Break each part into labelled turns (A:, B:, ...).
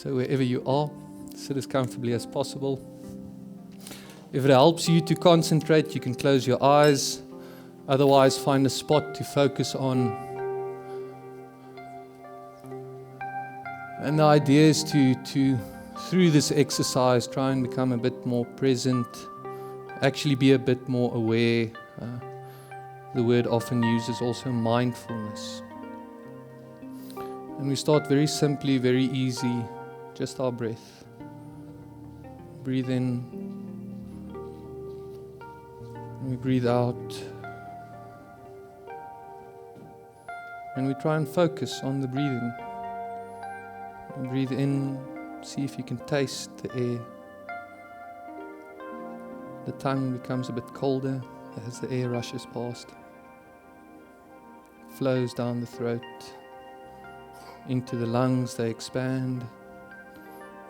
A: So wherever you are, sit as comfortably as possible. If it helps you to concentrate, you can close your eyes. Otherwise, find a spot to focus on. And the idea is to through this exercise, try and become a bit more present, actually be a bit more aware. The word often used is also mindfulness. And we start very simply, very easy, just our breath. Breathe in, and we breathe out. And we try and focus on the breathing. And breathe in, see if you can taste the air. The tongue becomes a bit colder as the air rushes past. Flows down the throat, into the lungs, they expand.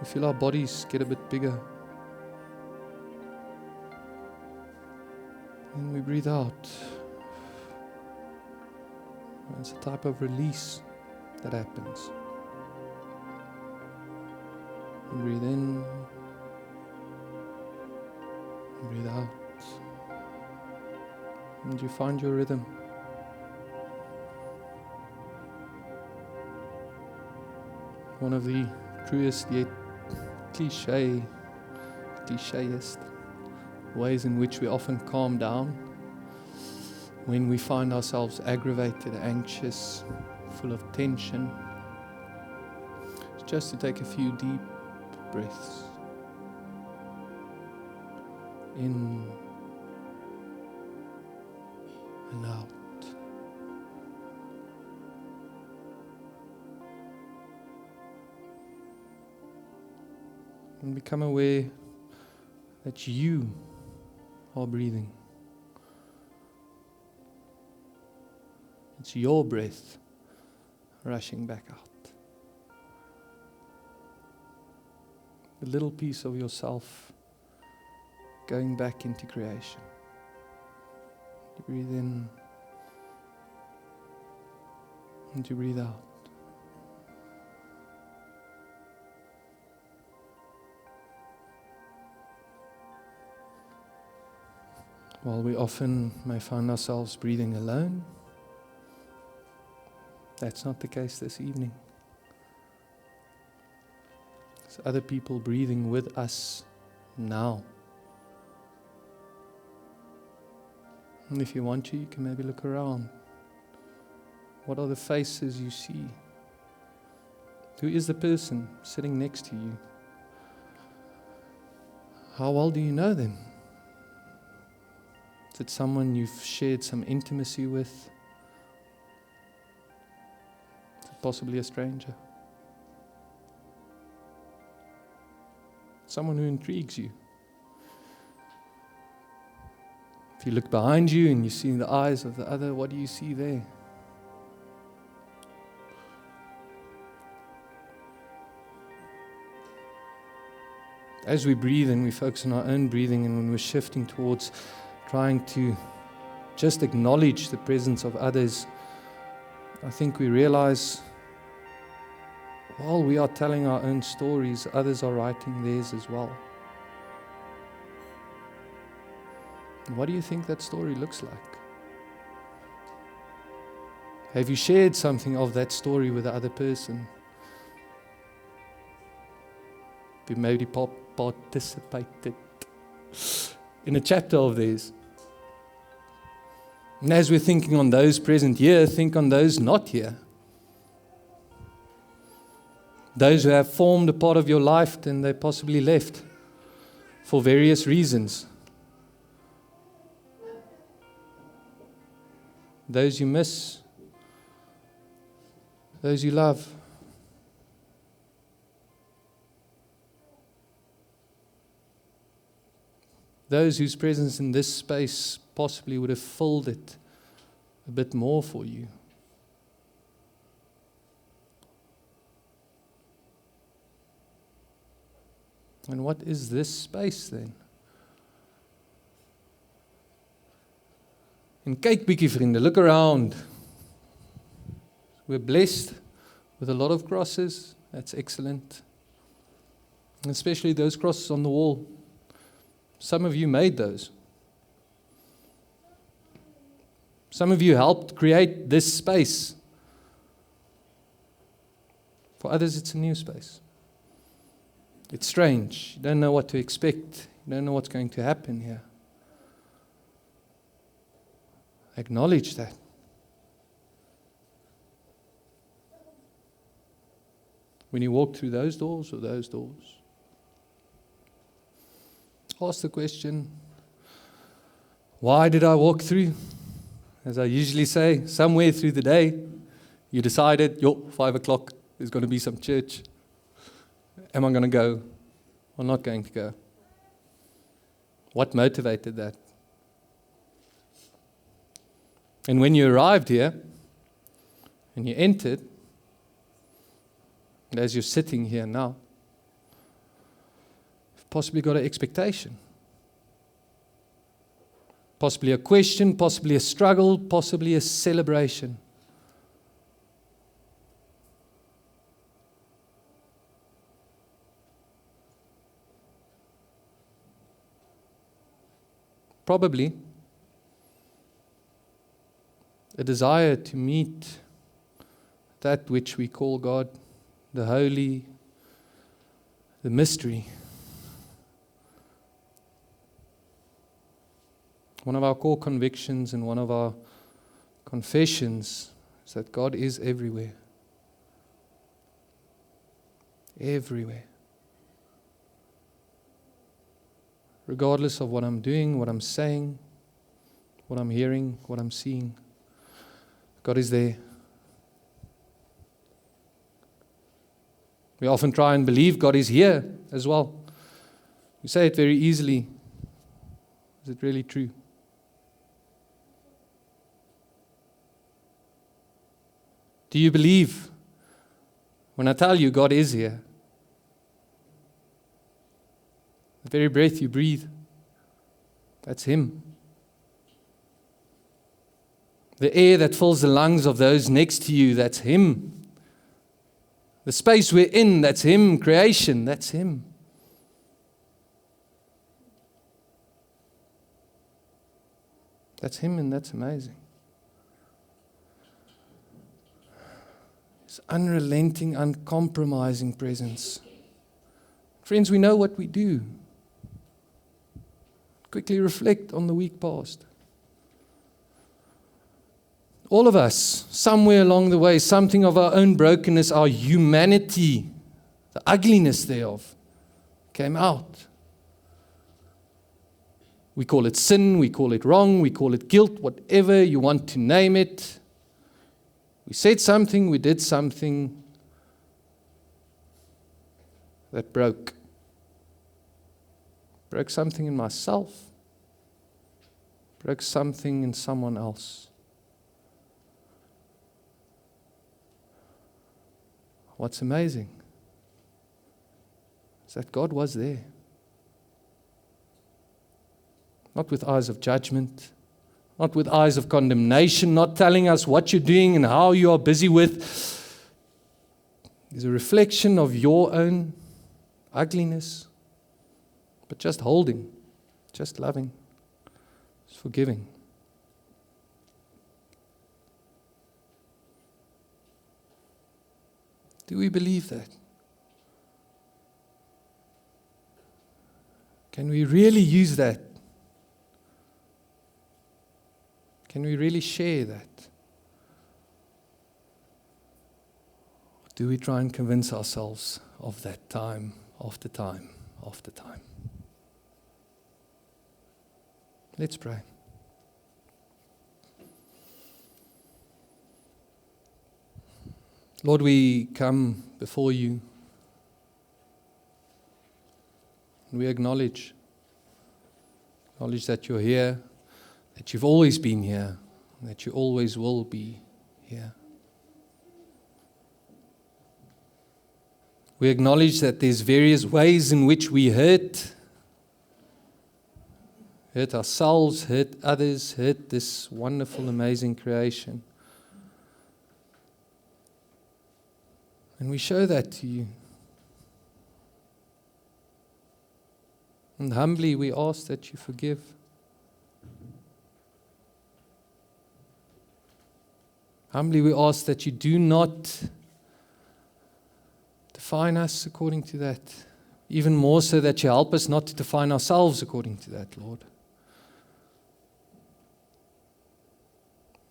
A: We feel our bodies get a bit bigger. And we breathe out. It's a type of release that happens. And breathe in, and breathe out. And you find your rhythm. One of the truest yet clichéist ways in which we often calm down when we find ourselves aggravated, anxious, full of tension. It's just to take a few deep breaths in and out. And become aware that you are breathing. It's your breath rushing back out. The little piece of yourself going back into creation. You breathe in and you breathe out. While we often may find ourselves breathing alone, that's not the case this evening. There's other people breathing with us now. And if you want to, you can maybe look around. What are the faces you see? Who is the person sitting next to you? How well do you know them? Is it someone you've shared some intimacy with? Is it possibly a stranger? Someone who intrigues you. If you look behind you and you see the eyes of the other, what do you see there? As we breathe and we focus on our own breathing, and when we're shifting towards trying to just acknowledge the presence of others, I think we realize while we are telling our own stories, others are writing theirs as well. What do you think that story looks like? Have you shared something of that story with the other person? Have you maybe participated in a chapter of theirs? And as we're thinking on those present here, think on those not here. Those who have formed a part of your life and they possibly left for various reasons. Those you miss. Those you love. Those whose presence in this space possibly would have filled it a bit more for you. And what is this space then? En kyk bietjie vriende, look around. We're blessed with a lot of crosses. That's excellent. Especially those crosses on the wall. Some of you made those. Some of you helped create this space. For others, it's a new space. It's strange. You don't know what to expect. You don't know what's going to happen here. Acknowledge that. When you walk through those doors or those doors, ask the question, why did I walk through? As I usually say, somewhere through the day, you decided, 5 o'clock, there's going to be some church. Am I going to go or not going to go? What motivated that? And when you arrived here, and you entered, and as you're sitting here now, you've possibly got an expectation. Possibly a question, possibly a struggle, possibly a celebration. Probably a desire to meet that which we call God, the holy, the mystery. One of our core convictions and one of our confessions is that God is everywhere. Everywhere. Regardless of what I'm doing, what I'm saying, what I'm hearing, what I'm seeing, God is there. We often try and believe God is here as well. We say it very easily. Is it really true? Do you believe when I tell you God is here? The very breath you breathe, that's Him. The air that fills the lungs of those next to you, that's Him. The space we're in, that's Him. Creation, that's Him. That's Him, and that's amazing. His unrelenting, uncompromising presence. Friends, we know what we do. Quickly reflect on the week past. All of us, somewhere along the way, something of our own brokenness, our humanity, the ugliness thereof, came out. We call it sin, we call it wrong, we call it guilt, whatever you want to name it. We said something, we did something that broke. Broke something in myself. Broke something in someone else. What's amazing is that God was there. Not with eyes of judgment, not with eyes of condemnation, not telling us what you're doing and how you are busy with. It's a reflection of your own ugliness, but just holding, just loving, just forgiving. Do we believe that? Can we really use that? Can we really share that? Or do we try and convince ourselves of that time after time after time? Let's pray. Lord, we come before you and we acknowledge that you're here, that you've always been here, and that you always will be here. We acknowledge that there's various ways in which we hurt ourselves, hurt others, hurt this wonderful, amazing creation. And we show that to you. And humbly we ask that you forgive. Humbly we ask that you do not define us according to that. Even more so that you help us not to define ourselves according to that, Lord.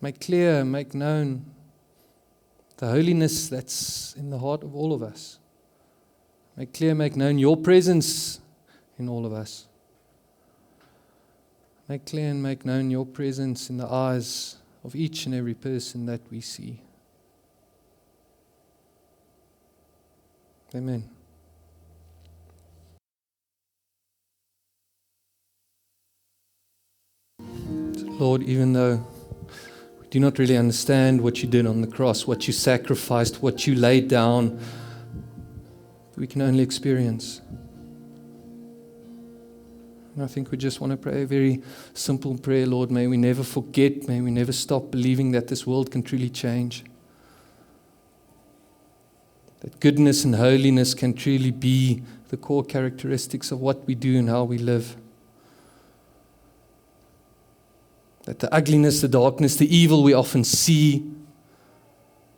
A: Make clear, make known the holiness that's in the heart of all of us. Make clear, make known your presence in all of us. Make clear and make known your presence in the eyes of each and every person that we see. Amen. Lord, even though we do not really understand what you did on the cross, what you sacrificed, what you laid down, we can only experience. And I think we just want to pray a very simple prayer, Lord. May we never forget, may we never stop believing that this world can truly change. That goodness and holiness can truly be the core characteristics of what we do and how we live. That the ugliness, the darkness, the evil we often see,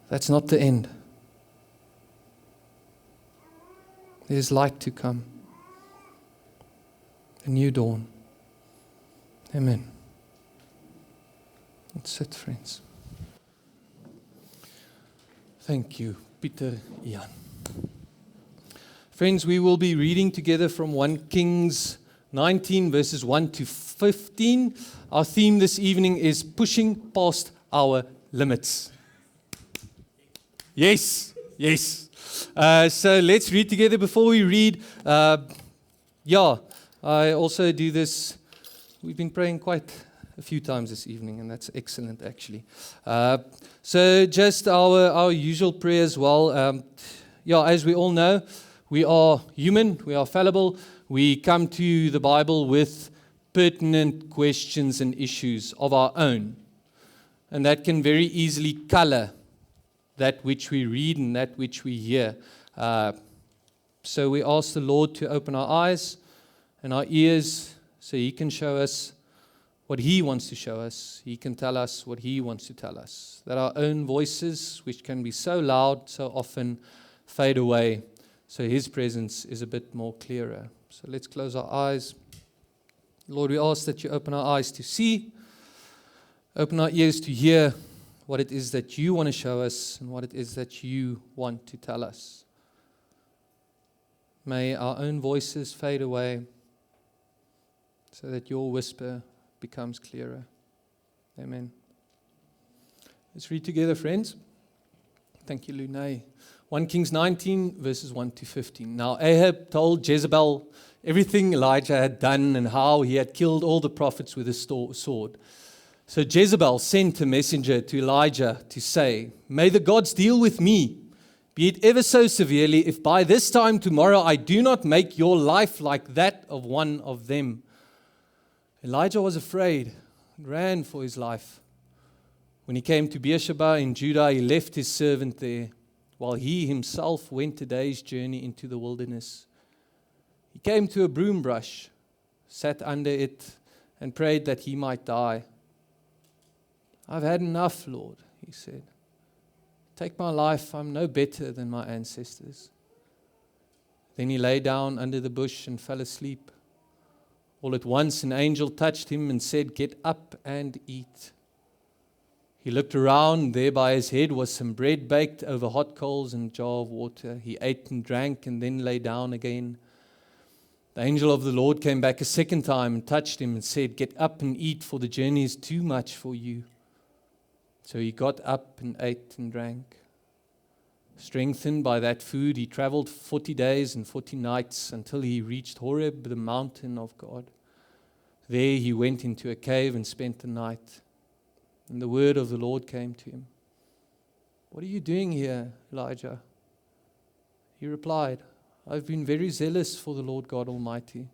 A: that's not the end. There's light to come. A new dawn. Amen. Let's sit, friends. Thank you, Peter Ian. Friends, we will be reading together from 1 Kings 19, verses 1 to 15. Our theme this evening is pushing past our limits. Yes, yes. So let's read together. Before we read, I also do this. We've been praying quite a few times this evening, and that's excellent, actually. So just our usual prayer as well. As we all know, we are human, we are fallible. We come to the Bible with pertinent questions and issues of our own. And that can very easily color that which we read and that which we hear. So we ask the Lord to open our eyes and our ears so He can show us what He wants to show us. He can tell us what He wants to tell us. That our own voices, which can be so loud, so often fade away, so His presence is a bit more clearer. So let's close our eyes. Lord, we ask that you open our eyes to see, open our ears to hear what it is that you want to show us and what it is that you want to tell us. May our own voices fade away so that your whisper becomes clearer. Amen. Let's read together, friends. Thank you, Lunay. 1 Kings 19, verses 1 to 15. Now Ahab told Jezebel everything Elijah had done and how he had killed all the prophets with a sword. So Jezebel sent a messenger to Elijah to say, "May the gods deal with me, be it ever so severely, if by this time tomorrow I do not make your life like that of one of them." Elijah was afraid and ran for his life. When he came to Beersheba in Judah, he left his servant there, while he himself went a day's journey into the wilderness. He came to a broom brush, sat under it, and prayed that he might die. "I've had enough, Lord," he said. "Take my life, I'm no better than my ancestors." Then he lay down under the bush and fell asleep. All at once an angel touched him and said, "Get up and eat." He looked around. There by his head was some bread baked over hot coals and a jar of water. He ate and drank and then lay down again. The angel of the Lord came back a second time and touched him and said, "Get up and eat, for the journey is too much for you." So he got up and ate and drank. Strengthened by that food, he traveled 40 days and 40 nights until he reached Horeb, the mountain of God. There he went into a cave and spent the night. And the word of the Lord came to him. "What are you doing here, Elijah?" He replied, "I've been very zealous for the Lord God Almighty.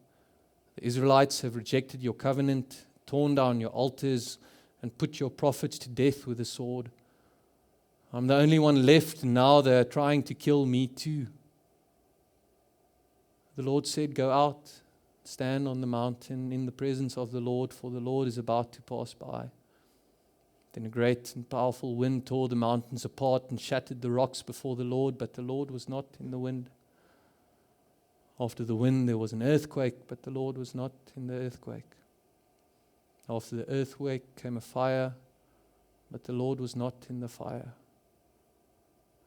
A: The Israelites have rejected your covenant, torn down your altars, and put your prophets to death with the sword. I'm the only one left, and now they are trying to kill me too." The Lord said, "Go out, stand on the mountain in the presence of the Lord, for the Lord is about to pass by. Then a great and powerful wind tore the mountains apart and shattered the rocks before the Lord, but the Lord was not in the wind. After the wind there was an earthquake, but the Lord was not in the earthquake. After the earthquake came a fire, but the Lord was not in the fire.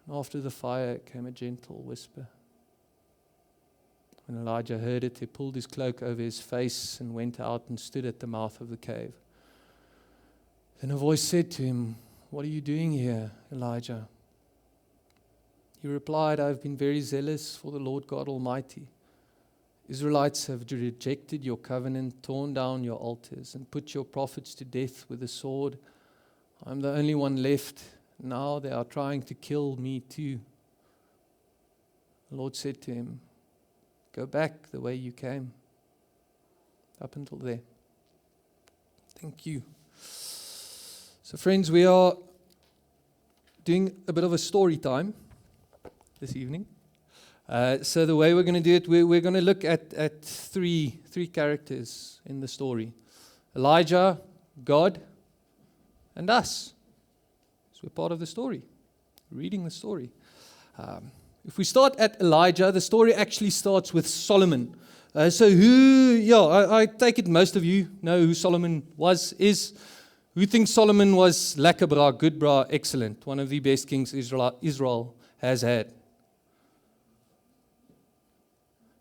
A: And after the fire came a gentle whisper. When Elijah heard it, he pulled his cloak over his face and went out and stood at the mouth of the cave. Then a voice said to him, "What are you doing here, Elijah?" He replied, "I have been very zealous for the Lord God Almighty. Israelites have rejected your covenant, torn down your altars, and put your prophets to death with the sword. I am the only one left. Now they are trying to kill me too." The Lord said to him, "Go back the way you came." Up until there. Thank you. So friends, we are doing a bit of a story time this evening. So the way we're going to do it, we're going to look at three characters in the story. Elijah, God, and us. So we're part of the story, reading the story. If we start at Elijah, the story actually starts with Solomon. I take it most of you know who Solomon is. Who thinks Solomon was lekker bra, good bra, excellent, one of the best kings Israel has had?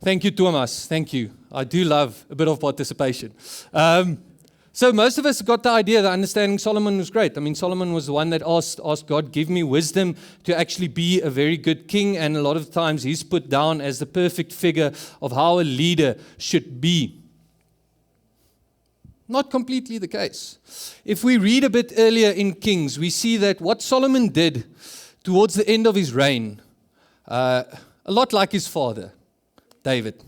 A: Thank you, Thomas. Thank you. I do love a bit of participation. So most of us got the idea, the understanding Solomon was great. I mean, Solomon was the one that asked God, give me wisdom to actually be a very good king. And a lot of times he's put down as the perfect figure of how a leader should be. Not completely the case. If we read a bit earlier in Kings, we see that what Solomon did towards the end of his reign, a lot like his father, David.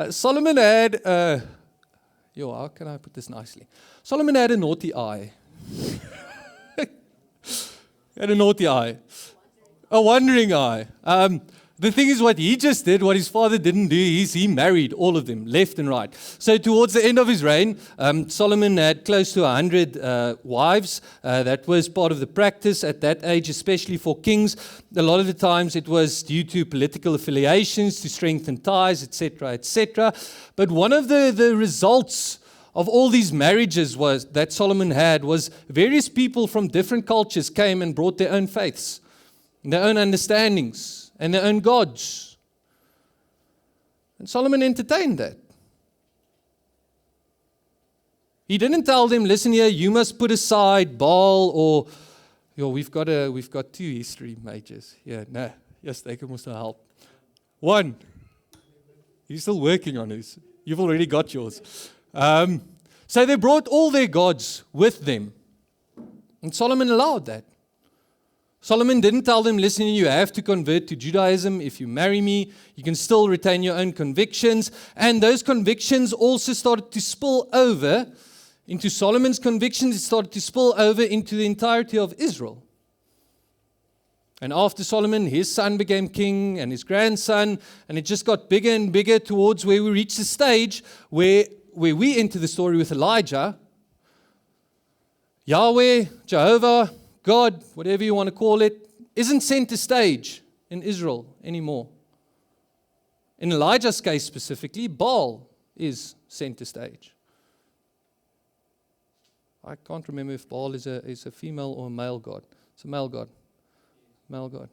A: Solomon had, how can I put this nicely? Solomon had a naughty eye. Had a naughty eye. A wandering eye. The thing is, what he just did, what his father didn't do, is he married all of them, left and right. So towards the end of his reign, Solomon had close to 100 wives. That was part of the practice at that age, especially for kings. A lot of the times it was due to political affiliations, to strengthen ties, etc., etc. But one of the results of all these marriages that Solomon had was various people from different cultures came and brought their own faiths, their own understandings, and their own gods. And Solomon entertained that. He didn't tell them, listen here, you must put aside Baal or, we've got two history majors. Yeah, no, yes, they can also help. One, he's still working on his. You've already got yours. So they brought all their gods with them. And Solomon allowed that. Solomon didn't tell them, listen, you have to convert to Judaism. If you marry me, you can still retain your own convictions. And those convictions also started to spill over into Solomon's convictions. It started to spill over into the entirety of Israel. And after Solomon, his son became king and his grandson. And it just got bigger and bigger towards where we reached the stage where we enter the story with Elijah. Yahweh, Jehovah, God, whatever you want to call it, isn't center stage in Israel anymore. In Elijah's case specifically, Baal is center stage. I can't remember if Baal is a female or a male god. It's a male god. Male god.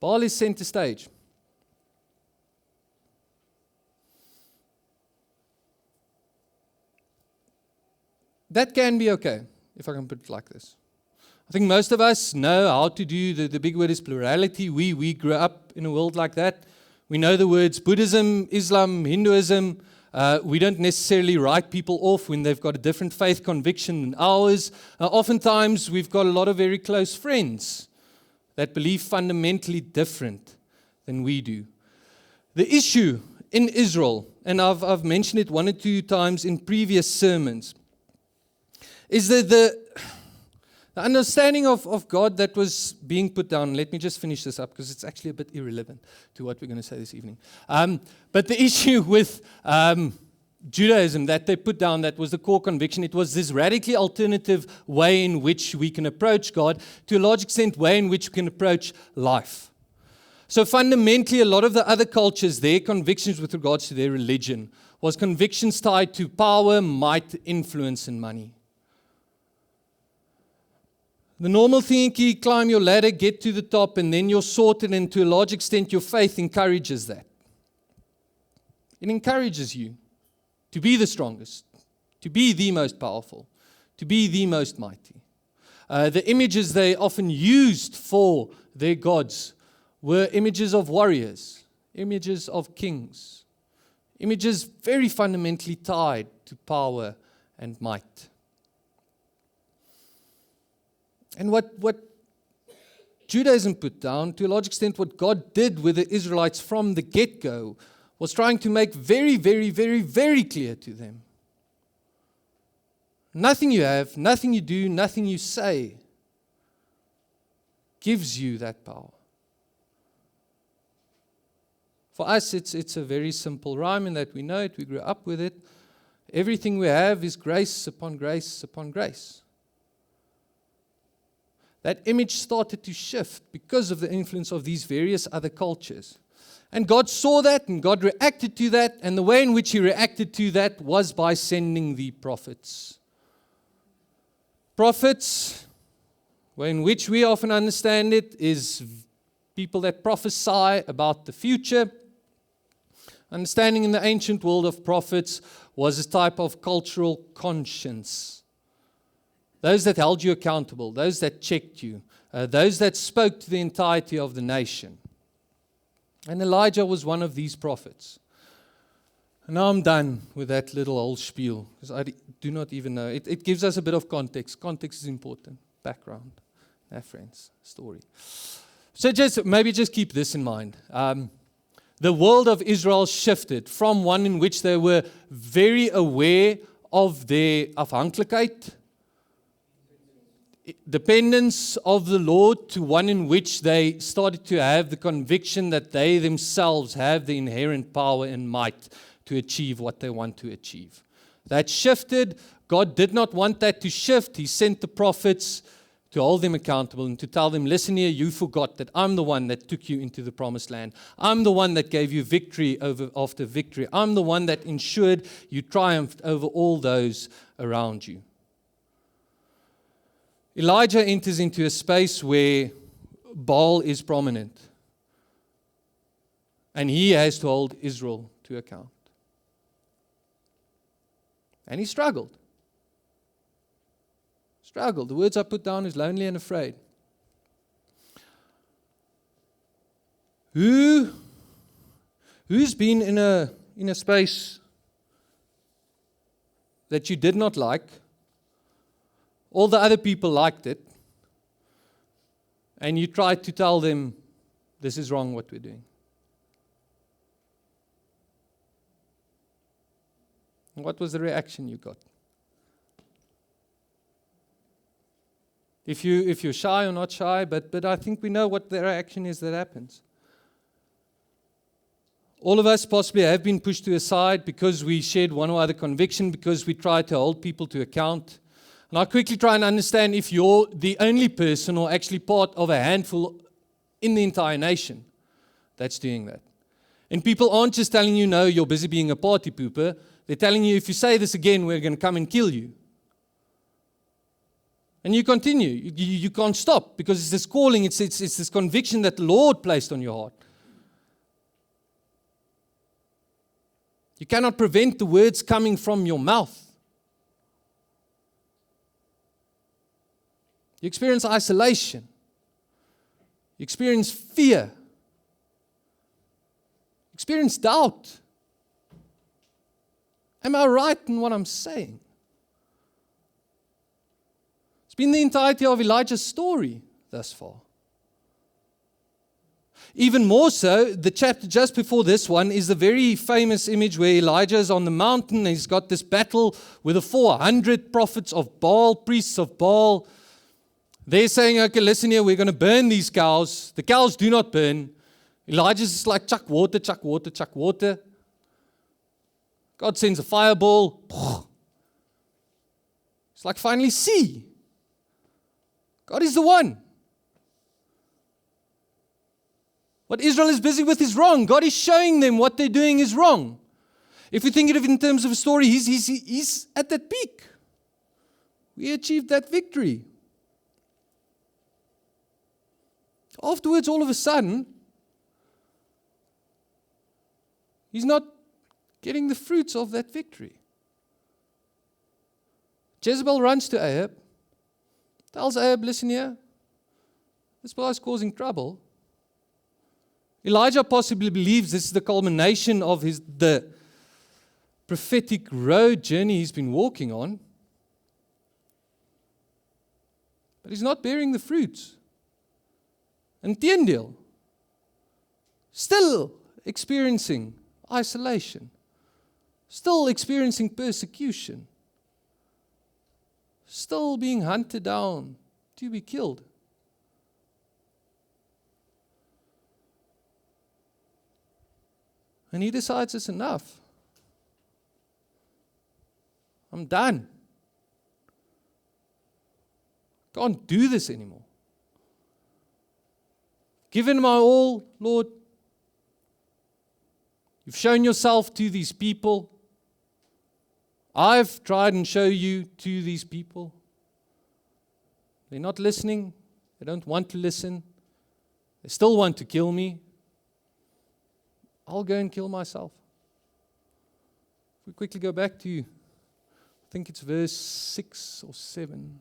A: Baal is center stage. That can be okay, if I can put it like this. I think most of us know how to do, the big word is plurality. We grew up in a world like that. We know the words Buddhism, Islam, Hinduism. We don't necessarily write people off when they've got a different faith conviction than ours. Oftentimes, we've got a lot of very close friends that believe fundamentally different than we do. The issue in Israel, and I've mentioned it one or two times in previous sermons, is that The understanding of God that was being put down, let me just finish this up because it's actually a bit irrelevant to what we're going to say this evening. But the issue with Judaism that they put down, that was the core conviction, it was this radically alternative way in which we can approach God, to a large extent, way in which we can approach life. So fundamentally, a lot of the other cultures, their convictions with regards to their religion was convictions tied to power, might, influence, and money. The normal thinking, climb your ladder, get to the top, and then you're sorted, and to a large extent, your faith encourages that. It encourages you to be the strongest, to be the most powerful, to be the most mighty. The images they often used for their gods were images of warriors, images of kings, images very fundamentally tied to power and might. And what Judaism put down, to a large extent what God did with the Israelites from the get-go, was trying to make very, very, very, very clear to them. Nothing you have, nothing you do, nothing you say gives you that power. For us, it's a very simple rhyme in that we know it, we grew up with it. Everything we have is grace upon grace upon grace. That image started to shift because of the influence of these various other cultures. And God saw that, and God reacted to that, and the way in which He reacted to that was by sending the prophets. Prophets, way in which we often understand it, is people that prophesy about the future. Understanding in the ancient world of prophets was a type of cultural conscience. Those that held you accountable, those that checked you, those that spoke to the entirety of the nation. And Elijah was one of these prophets. And now I'm done with that little old spiel, because I do not even know. It gives us a bit of context. Context is important. Background. Friends, story. So maybe just keep this in mind. The world of Israel shifted from one in which they were very aware of their afhankelijkheid, dependence of the Lord, to one in which they started to have the conviction that they themselves have the inherent power and might to achieve what they want to achieve. That shifted. God did not want that to shift. He sent the prophets to hold them accountable and to tell them, listen here, you forgot that I'm the one that took you into the promised land. I'm the one that gave you victory after victory. I'm the one that ensured you triumphed over all those around you. Elijah enters into a space where Baal is prominent. And he has to hold Israel to account. And he struggled. The words I put down is lonely and afraid. Who's been in a space that you did not like? All the other people liked it. And you tried to tell them, this is wrong what we're doing. And what was the reaction you got? If you're shy or not shy, but I think we know what the reaction is that happens. All of us possibly have been pushed to a side because we shared one or other conviction, because we tried to hold people to account. And I quickly try and understand if you're the only person or actually part of a handful in the entire nation that's doing that. And people aren't just telling you, no, you're busy being a party pooper. They're telling you, if you say this again, we're going to come and kill you. And you continue. You can't stop, because it's this calling, it's this conviction that the Lord placed on your heart. You cannot prevent the words coming from your mouth. You experience isolation. You experience fear. You experience doubt. Am I right in what I'm saying? It's been the entirety of Elijah's story thus far. Even more so, the chapter just before this one is the very famous image where Elijah is on the mountain and he's got this battle with the 400 prophets of Baal, priests of Baal. They're saying, okay, listen here, we're going to burn these cows. The cows do not burn. Elijah's just like, chuck water, chuck water, chuck water. God sends a fireball. It's like, finally see. God is the one. What Israel is busy with is wrong. God is showing them what they're doing is wrong. If we think of it in terms of a story, he's at that peak. We achieved that victory. Afterwards, all of a sudden, he's not getting the fruits of that victory. Jezebel runs to Ahab, tells Ahab, listen here, this guy's causing trouble. Elijah possibly believes this is the culmination of the prophetic road journey he's been walking on. But he's not bearing the fruits. Inteendeel, still experiencing isolation, still experiencing persecution, still being hunted down to be killed. And he decides it's enough. I'm done. Can't do this anymore. Given my all, Lord. You've shown yourself to these people. I've tried and show you to these people. They're not listening. They don't want to listen. They still want to kill me. I'll go and kill myself. If we quickly go back to, I think it's verse 6 or 7.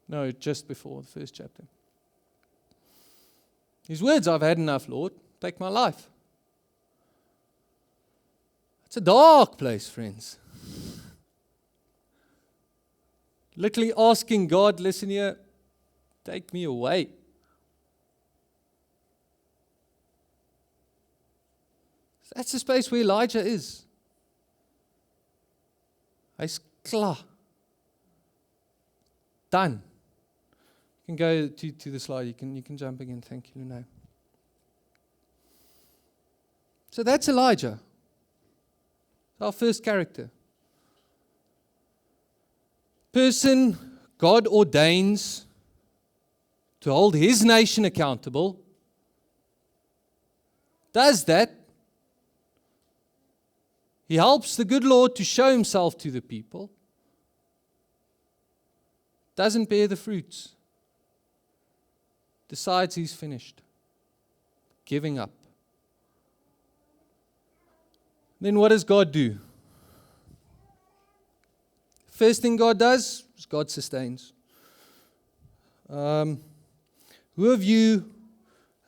A: No, just before the first chapter. His words, I've had enough, Lord. Take my life. It's a dark place, friends. Literally asking God, listen here, take me away. That's the space where Elijah is. Hy's klaar. Done. You can go to the slide. You can jump again. Thank you, Luna. So that's Elijah. Our first character. Person God ordains to hold his nation accountable. Does that. He helps the good Lord to show himself to the people. Doesn't bear the fruits. Decides he's finished. Giving up. Then what does God do? First thing God does is God sustains. Who of you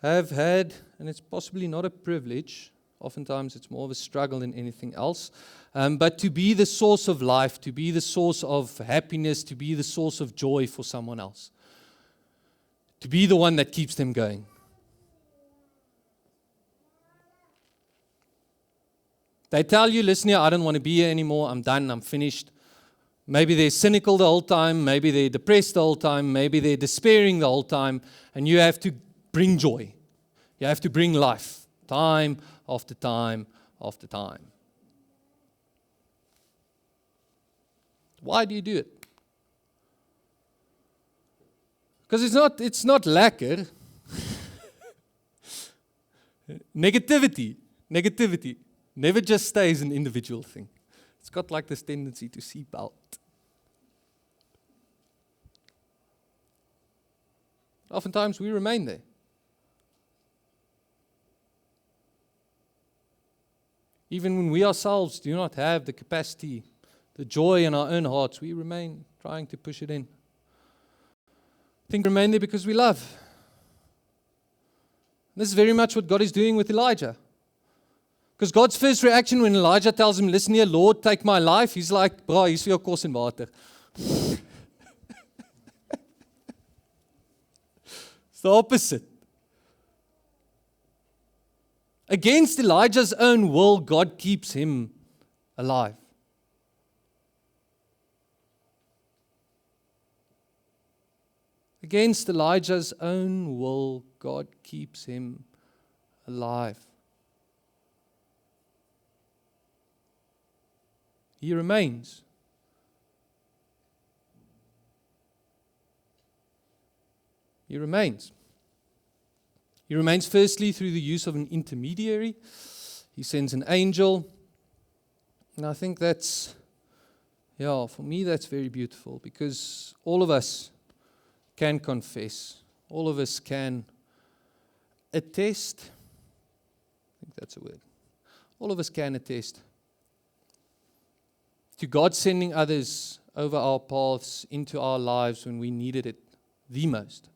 A: have had, and it's possibly not a privilege, oftentimes it's more of a struggle than anything else, but to be the source of life, to be the source of happiness, to be the source of joy for someone else. To be the one that keeps them going. They tell you, listen here, I don't want to be here anymore, I'm done, I'm finished. Maybe they're cynical the whole time, maybe they're depressed the whole time, maybe they're despairing the whole time, and you have to bring joy. You have to bring life, time after time after time. Why do you do it? Because it's not lekker. Negativity never just stays an individual thing. It's got like this tendency to seep out. Oftentimes we remain there. Even when we ourselves do not have the capacity, the joy in our own hearts, we remain trying to push it in. I think remain there because we love. This is very much what God is doing with Elijah. Because God's first reaction when Elijah tells him, listen here, Lord, take my life, he's like, bro, hier's vir jou kos en water. It's the opposite. Against Elijah's own will, God keeps him alive. Against Elijah's own will, God keeps him alive. He remains. He remains. He remains firstly through the use of an intermediary. He sends an angel. And I think that's, for me that's very beautiful, because all of us can confess. All of us can attest. I think that's a word. All of us can attest to God sending others over our paths into our lives when we needed it the most.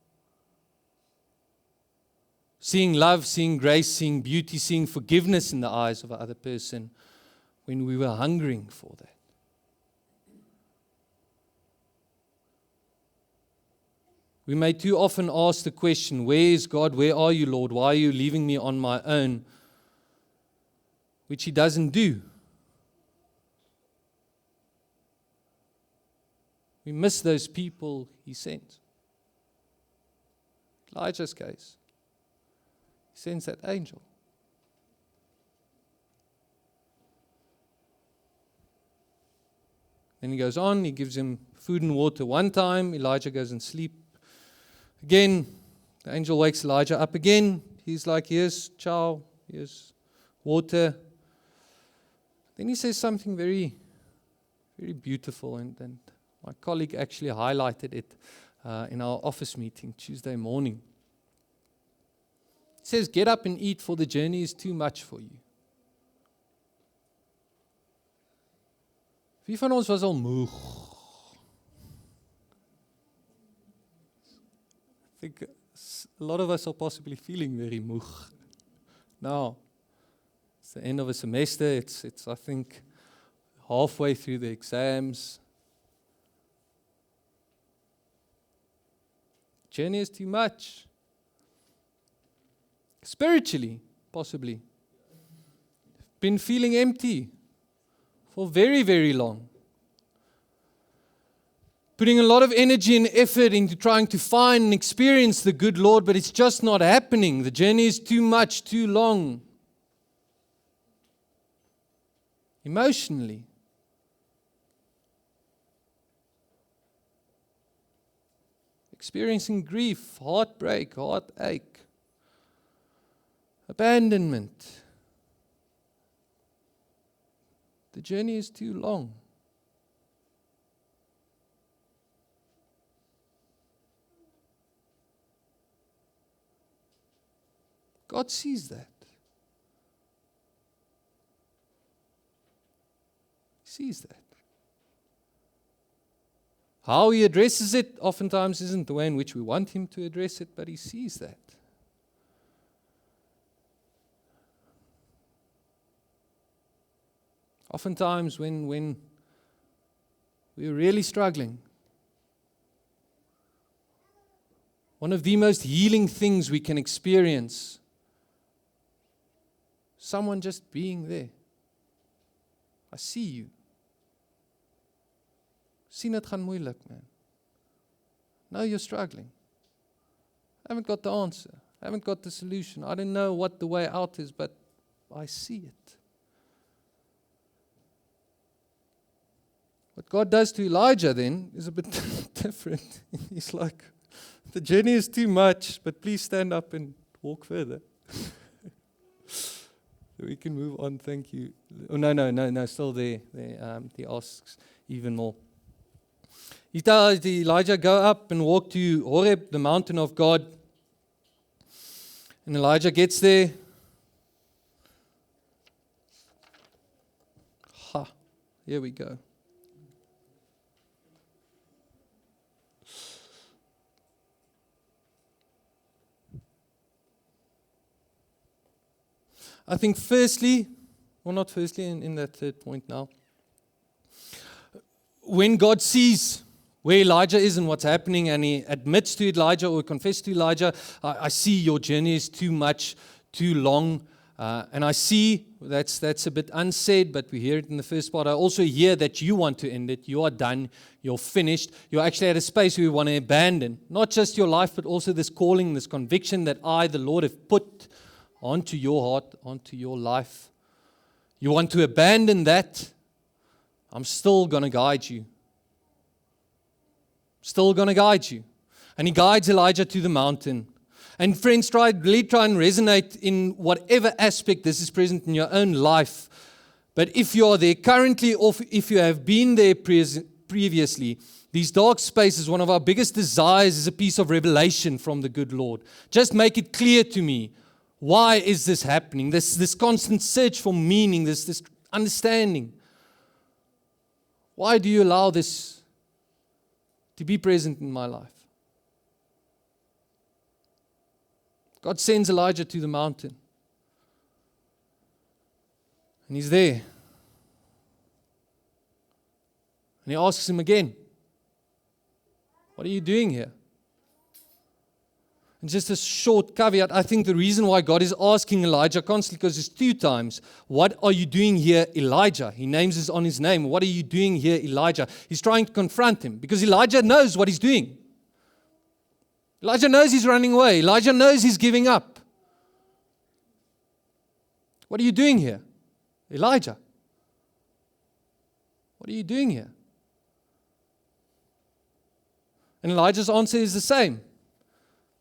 A: Seeing love, seeing grace, seeing beauty, seeing forgiveness in the eyes of the other person when we were hungering for that. We may too often ask the question, where is God? Where are you, Lord? Why are you leaving me on my own? Which He doesn't do. We miss those people He sent. Elijah's case. He sends that angel. Then he goes on, he gives him food and water one time. Elijah goes and sleep. Again, the angel wakes Elijah up again. He's like, here's chow, here's water. Then he says something very, very beautiful, and my colleague actually highlighted it in our office meeting Tuesday morning. He says, get up and eat, for the journey is too much for you. Wie van ons was al moeg? I think a lot of us are possibly feeling very moeg. Now, it's the end of a semester. It's I think, halfway through the exams. Journey is too much. Spiritually, possibly. Been feeling empty for very, very long. Putting a lot of energy and effort into trying to find and experience the good Lord, but it's just not happening. The journey is too much, too long. Emotionally. Experiencing grief, heartbreak, heartache, abandonment. The journey is too long. God sees that. He sees that. How He addresses it oftentimes isn't the way in which we want Him to address it, but He sees that. Oftentimes when we're really struggling, one of the most healing things we can experience, someone just being there. I see you. Sien dit gaan moeilik, man. Know you're struggling. I haven't got the answer. I haven't got the solution. I don't know what the way out is, but I see it. What God does to Elijah then is a bit different. He's like, the journey is too much, but please stand up and walk further. So we can move on, thank you. Oh, no, still there. He asks even more. He tells Elijah, go up and walk to Horeb, the mountain of God. And Elijah gets there. Here we go. I think firstly, or not firstly, in that third point now, when God sees where Elijah is and what's happening, and He admits to Elijah or confesses to Elijah, I see your journey is too much, too long, And I see that's a bit unsaid, but we hear it in the first part. I also hear that you want to end it. You are done. You're finished. You're actually at a space where you want to abandon not just your life, but also this calling, this conviction that I, the Lord, have put onto your heart, onto your life. You want to abandon that. I'm still going to guide you. Still going to guide you. And he guides Elijah to the mountain. And friends, really try and resonate in whatever aspect this is present in your own life. But if you are there currently, or if you have been there previously, these dark spaces, one of our biggest desires is a piece of revelation from the good Lord. Just make it clear to me, why is this happening? This constant search for meaning, this understanding. Why do you allow this to be present in my life? God sends Elijah to the mountain. And he's there. And he asks him again, what are you doing here? And just a short caveat, I think the reason why God is asking Elijah constantly, because it's 2 times, what are you doing here, Elijah? He names this on his name. What are you doing here, Elijah? He's trying to confront him because Elijah knows what he's doing. Elijah knows he's running away. Elijah knows he's giving up. What are you doing here, Elijah? What are you doing here? And Elijah's answer is the same.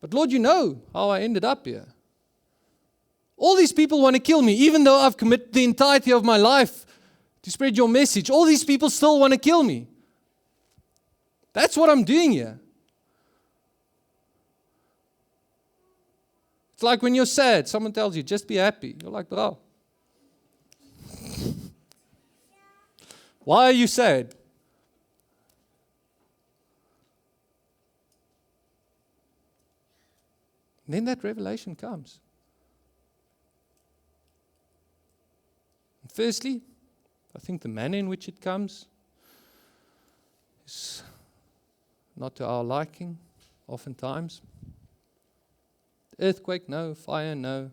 A: But Lord, you know how I ended up here. All these people want to kill me, even though I've committed the entirety of my life to spread your message. All these people still want to kill me. That's what I'm doing here. It's like when you're sad, someone tells you, just be happy. You're like, bro. Why are you sad? And then that revelation comes. And firstly, I think the manner in which it comes is not to our liking, oftentimes. Earthquake, no. Fire, no.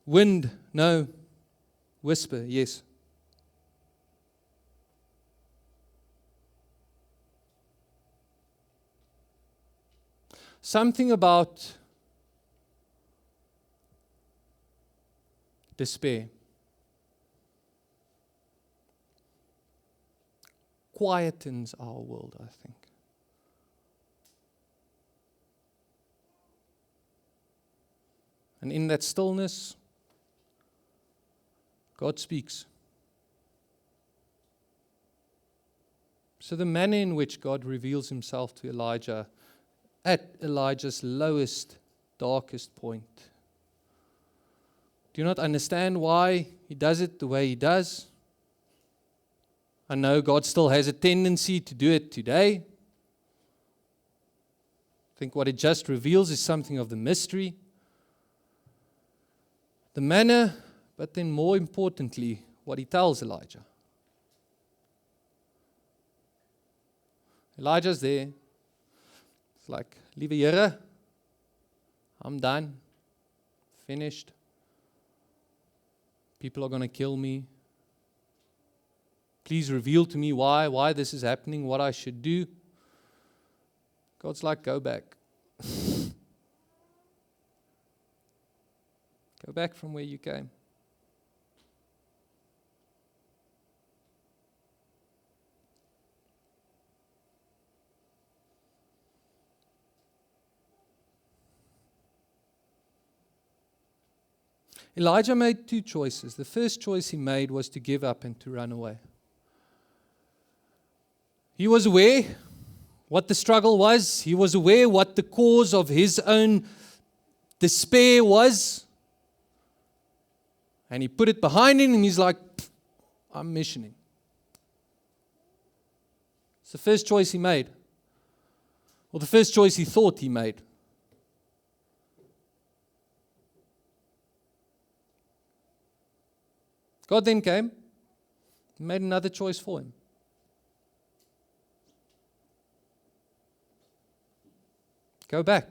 A: Wind, no. Whisper, yes. Something about despair quietens our world, I think. And in that stillness, God speaks. So the manner in which God reveals himself to Elijah at Elijah's lowest, darkest point. Do you not understand why he does it the way he does? I know God still has a tendency to do it today. I think what it just reveals is something of the mystery. The manner, but then more importantly, what he tells Elijah. Elijah's there. It's like, Lieve Here, I'm done. Finished. People are going to kill me. Please reveal to me why this is happening, what I should do. God's like, go back. Go back from where you came. Elijah made 2 choices. The first choice he made was to give up and to run away. He was aware what the struggle was. He was aware what the cause of his own despair was. And he put it behind him and he's like, I'm missioning. It's the first choice he made. Or the first choice he thought he made. God then came and made another choice for him. Go back.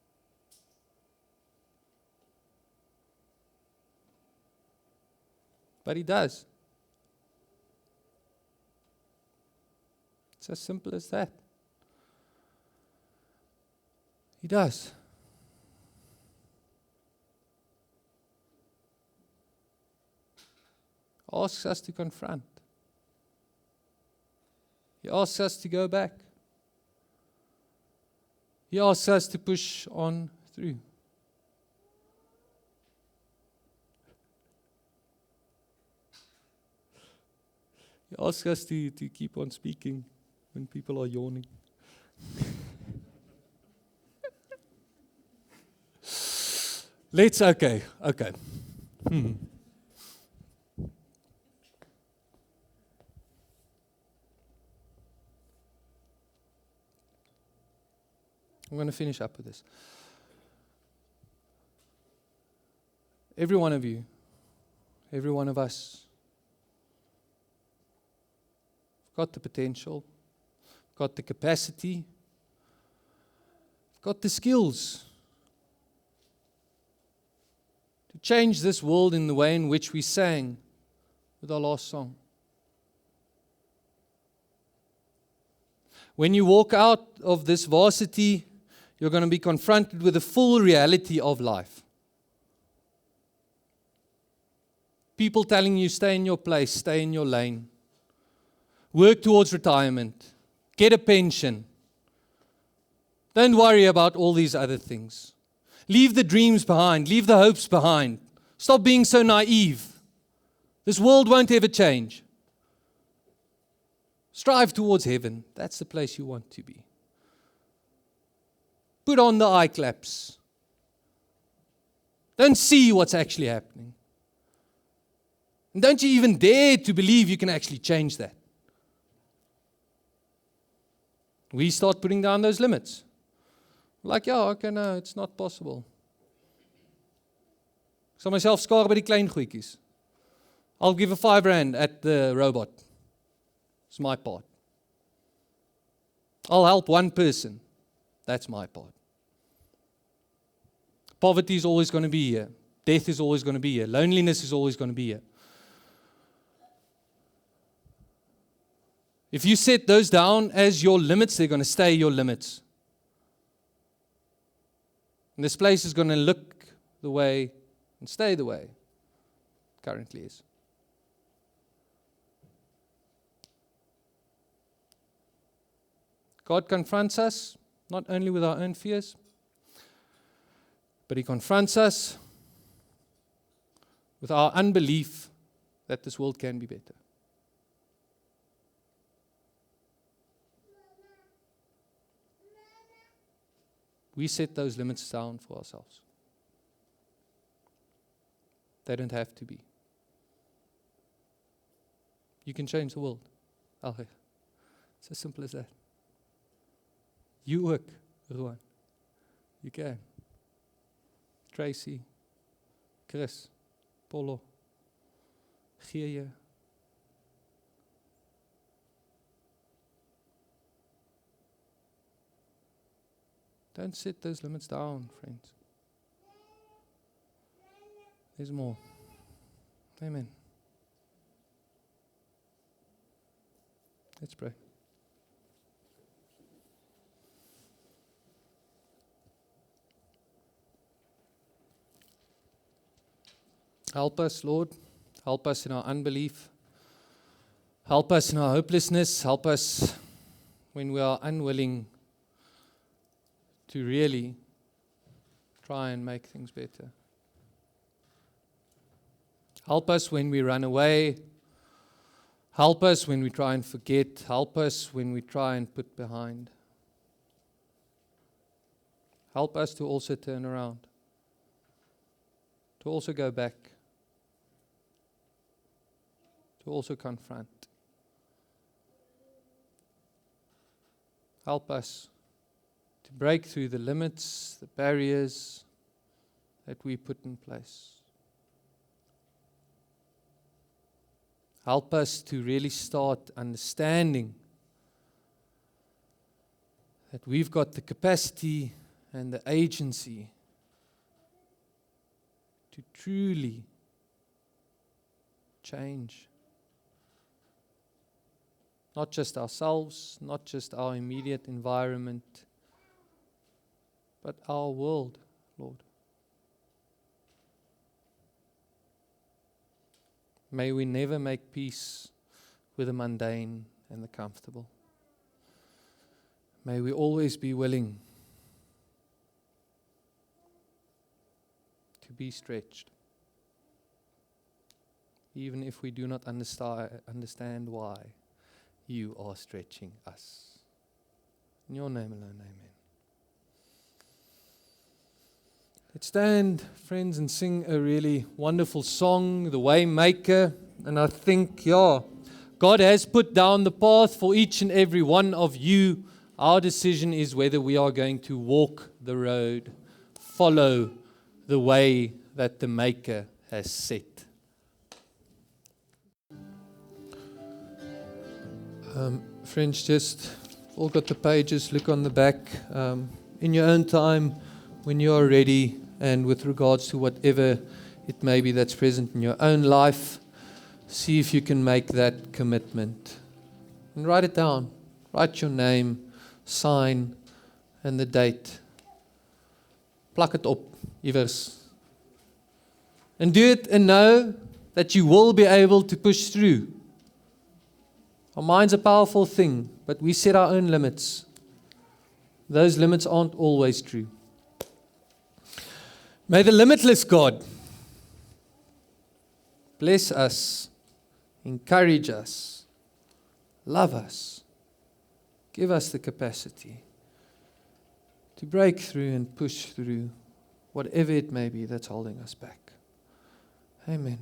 A: But He does. It's as simple as that. He does. He asks us to confront. He asks us to go back. He asks us to push on through. He asks us to keep on speaking when people are yawning. Okay. I'm going to finish up with this. Every one of you, every one of us, got the potential, got the capacity, got the skills to change this world in the way in which we sang with our last song. When you walk out of this varsity, you're going to be confronted with the full reality of life. People telling you, stay in your place, stay in your lane. Work towards retirement. Get a pension. Don't worry about all these other things. Leave the dreams behind. Leave the hopes behind. Stop being so naive. This world won't ever change. Strive towards heaven. That's the place you want to be. Put on the eye claps. Don't see what's actually happening. And don't you even dare to believe you can actually change that. We start putting down those limits. Like, no, it's not possible. Ek sal myself skaar by die klein goedjies. I'll give a R5 at the robot. It's my part. I'll help one person. That's my part. Poverty is always going to be here. Death is always going to be here. Loneliness is always going to be here. If you set those down as your limits, they're going to stay your limits. And this place is going to look the way and stay the way it currently is. God confronts us not only with our own fears, but He confronts us with our unbelief that this world can be better. We set those limits down for ourselves. They don't have to be. You can change the world. It's as simple as that. You work, Rowan. You can. Tracy, Chris, Polo, gee je. Don't set those limits down, friends. There's more. Amen. Let's pray. Help us, Lord. Help us in our unbelief. Help us in our hopelessness. Help us when we are unwilling to really try and make things better. Help us when we run away. Help us when we try and forget. Help us when we try and put behind. Help us to also turn around, to also go back, to also confront. Help us to break through the limits, the barriers that we put in place. Help us to really start understanding that we've got the capacity and the agency to truly change. Not just ourselves, not just our immediate environment, but our world, Lord. May we never make peace with the mundane and the comfortable. May we always be willing to be stretched, even if we do not understand why you are stretching us. In your name alone, amen. Let's stand, friends, and sing a really wonderful song, The Waymaker. And I think, God has put down the path for each and every one of you. Our decision is whether we are going to walk the road, follow the way that the Maker has set. Friends, just all got the pages, look on the back. In your own time, when you are ready, and with regards to whatever it may be that's present in your own life, see if you can make that commitment. And write it down. Write your name, sign, and the date. Plak het op, iewers. And do it and know that you will be able to push through. Our mind's a powerful thing, but we set our own limits. Those limits aren't always true. May the limitless God bless us, encourage us, love us, give us the capacity to break through and push through whatever it may be that's holding us back. Amen.